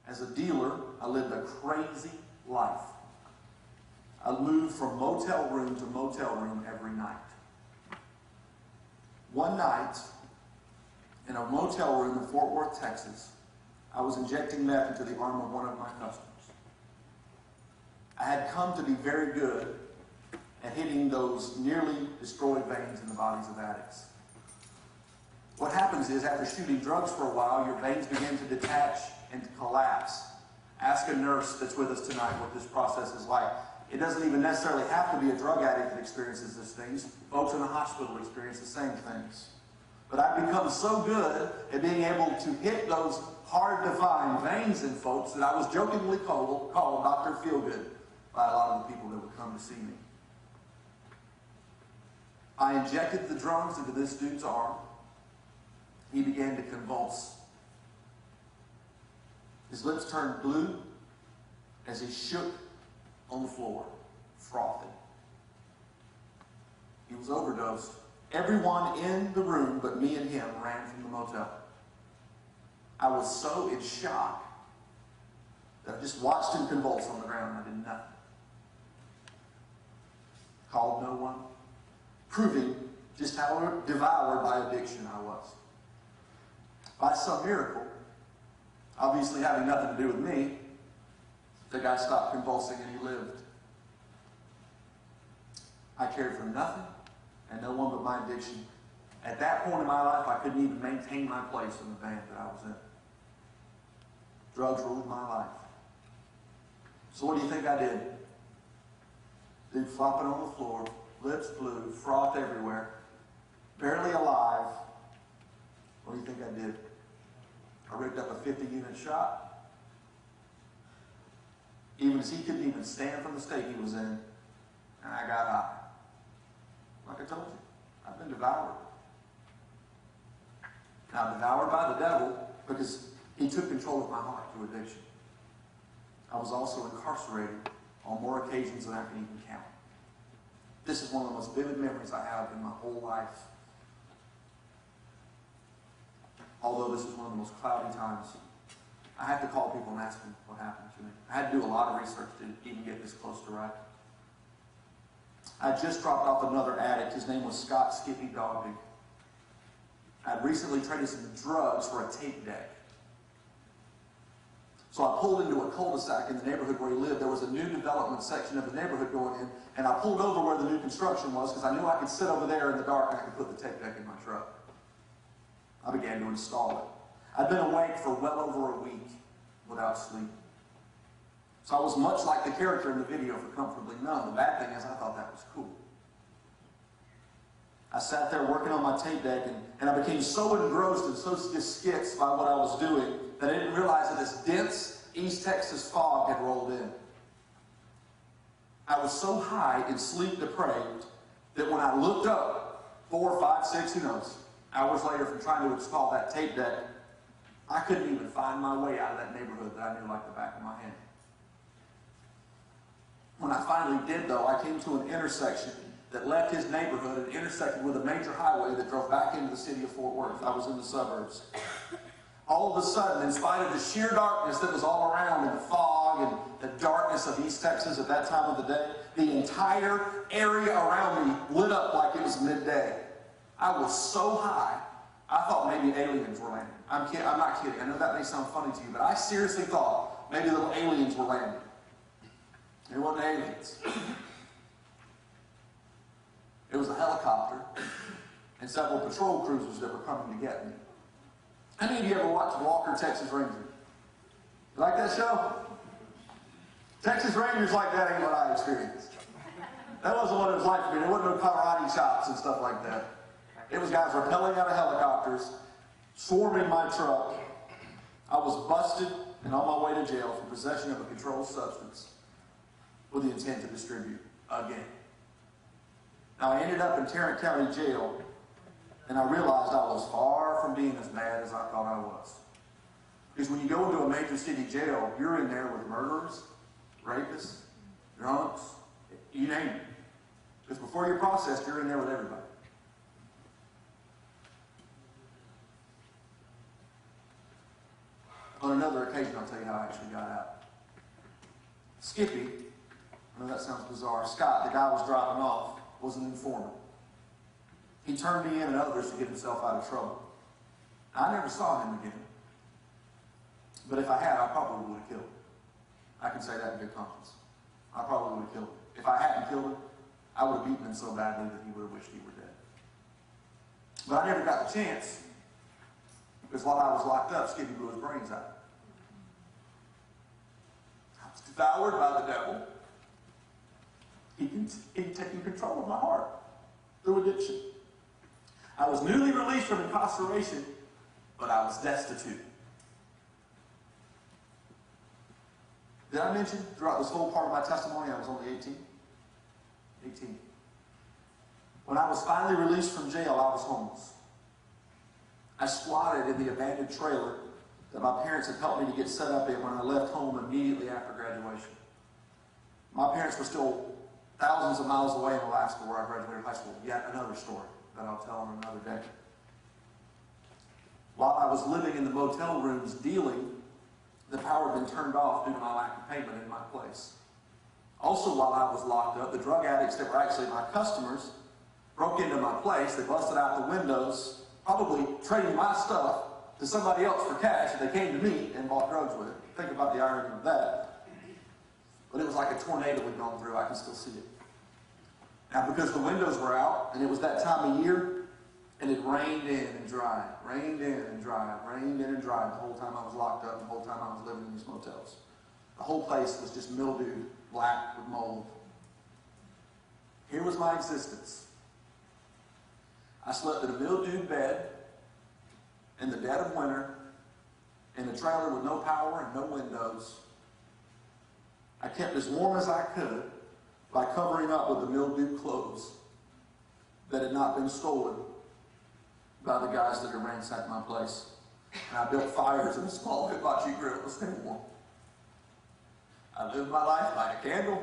As a dealer, I lived a crazy life. I moved from motel room to motel room every night. One night, in a motel room in Fort Worth, Texas, I was injecting meth into the arm of one of my customers. I had come to be very good at hitting those nearly destroyed veins in the bodies of addicts. What happens is, after shooting drugs for a while, your veins begin to detach and to collapse. Ask a nurse that's with us tonight what this process is like. It doesn't even necessarily have to be a drug addict that experiences these things. Folks in the hospital experience the same things. But I've become so good at being able to hit those hard-to-find veins in folks that I was jokingly called Dr. Feelgood by a lot of the people that would come to see me. I injected the drugs into this dude's arm. He began to convulse. His lips turned blue as he shook on the floor, frothing. He was overdosed. Everyone in the room but me and him ran from the motel. I was so in shock that I just watched him convulse on the ground and I did nothing. Called no one, proving just how devoured by addiction I was. By some miracle, obviously having nothing to do with me, the guy stopped convulsing and he lived. I cared for nothing and no one but my addiction. At that point in my life, I couldn't even maintain my place in the band that I was in. Drugs ruled my life. So what do you think I did? Dude flopping on the floor, lips blue, froth everywhere, barely alive. What do you think I did? I rigged up a 50-unit shot. Even as he couldn't even stand from the state he was in, and I got high. Like I told you, I've been devoured. Now, devoured by the devil because he took control of my heart through addiction. I was also incarcerated on more occasions than I can even count. This is one of the most vivid memories I have in my whole life. Although this is one of the most cloudy times. I had to call people and ask them what happened to me. I had to do a lot of research to even get this close to right. I just dropped off another addict. His name was Scott Skippy Dogby. I had recently traded some drugs for a tape deck. So I pulled into a cul-de-sac in the neighborhood where he lived. There was a new development section of the neighborhood going in, and I pulled over where the new construction was because I knew I could sit over there in the dark and I could put the tape deck in my truck. I began to install it. I'd been awake for well over a week without sleep. So I was much like the character in the video for Comfortably Numb. The bad thing is I thought that was cool. I sat there working on my tape deck, and I became so engrossed and so disgusted by what I was doing that I didn't realize that this dense East Texas fog had rolled in. I was so high and sleep depraved that when I looked up 4, 5, 6, who knows, hours later from trying to install that tape deck, I couldn't even find my way out of that neighborhood that I knew like the back of my hand. When I finally did, though, I came to an intersection that left his neighborhood and intersected with a major highway that drove back into the city of Fort Worth. I was in the suburbs. All of a sudden, in spite of the sheer darkness that was all around and the fog and the darkness of East Texas at that time of the day, the entire area around me lit up like it was midday. I was so high, I thought maybe aliens were landing. I'm not kidding. I know that may sound funny to you, but I seriously thought maybe little aliens were landing. It wasn't aliens. It was a helicopter and several patrol cruisers that were coming to get me. How many of you ever watched Walker, Texas Ranger? You like that show? Texas Rangers like that ain't what I experienced. That wasn't what it was like for me. There wasn't no karate chops and stuff like that. It was guys rappelling out of helicopters, swarming my truck. I was busted and on my way to jail for possession of a controlled substance with the intent to distribute again. Now, I ended up in Tarrant County Jail, and I realized I was far from being as bad as I thought I was. Because when you go into a major city jail, you're in there with murderers, rapists, drunks, you name it. Because before you're processed, you're in there with everybody. On another occasion, I'll tell you how I actually got out. Skippy, I know that sounds bizarre, Scott, the guy I was dropping off, was an informant. He turned me in and others to get himself out of trouble. I never saw him again. But if I had, I probably would have killed him. I can say that in good conscience. I probably would have killed him. If I hadn't killed him, I would have beaten him so badly that he would have wished he were dead. But I never got the chance, because while I was locked up, Skippy blew his brains out. I was devoured by the devil. He'd taken control of my heart through addiction. I was newly released from incarceration, but I was destitute. Did I mention throughout this whole part of my testimony I was only 18? 18. When I was finally released from jail, I was homeless. I squatted in the abandoned trailer that my parents had helped me to get set up in when I left home immediately after graduation. My parents were still thousands of miles away in Alaska where I graduated high school. Yet another story that I'll tell on another day. While I was living in the motel rooms dealing, the power had been turned off due to my lack of payment in my place. Also, while I was locked up, the drug addicts that were actually my customers broke into my place. They busted out the windows, probably trading my stuff to somebody else for cash, and they came to me and bought drugs with it. Think about the irony of that. But it was like a tornado we'd gone through. I can still see it. Now, because the windows were out, and it was that time of year, and it rained in and dried, rained in and dried, rained in and dried the whole time I was locked up, the whole time I was living in these motels. The whole place was just mildewed, black with mold. Here was my existence. I slept in a mildewed bed in the dead of winter, in a trailer with no power and no windows. I kept as warm as I could by covering up with the mildewed clothes that had not been stolen by the guys that had ransacked my place. And I built fires in a small hibachi grill to stay warm. I lived my life by a candle,